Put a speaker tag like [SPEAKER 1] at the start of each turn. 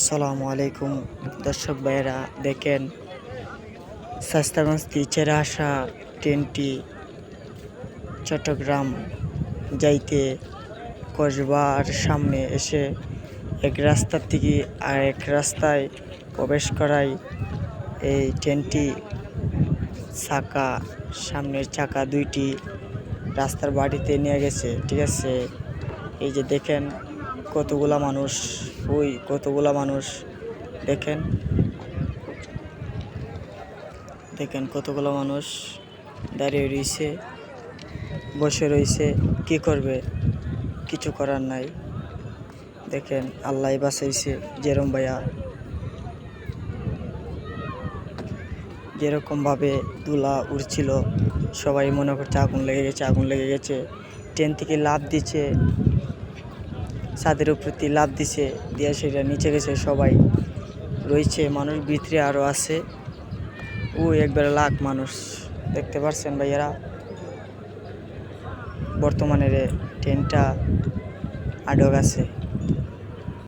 [SPEAKER 1] আসসালামু আলাইকুম দর্শক ভাইয়েরা, দেখেন শায়েস্তাগঞ্জ থেকে ছেড়ে আসা ট্রেনটি চট্টগ্রাম যাইতে কসবার সামনে এসে এক রাস্তার থেকে আরেক রাস্তায় প্রবেশ করায় এই ট্রেনটি সামনের চাকা দুইটি রাস্তার বাড়িতে নিয়ে গেছে। ঠিক আছে, এই যে দেখেন কতগুলা মানুষ, কতগুলা মানুষ, দেখেন কতগুলো মানুষ দাঁড়িয়ে রয়েছে, বসে রয়েছে, কি করবে, কিছু করার নাই। দেখেন আল্লাহ বাঁচাইছে। যেরকম ভাবে ধুলা উড়ছিল, সবাই মনে করছে আগুন লেগে গেছে। ট্রেন থেকে লাফ দিচ্ছে, ছাদের উপর লাফ দিছে, দিয়ে সেটা নিচে গেছে। সবাই রয়েছে, মানুষ ভিতরে আরো আছে। একবারে লাখ মানুষ, দেখতে পাচ্ছেন ভাইয়ারা। বর্তমানে ট্রেনটা আটক আছে।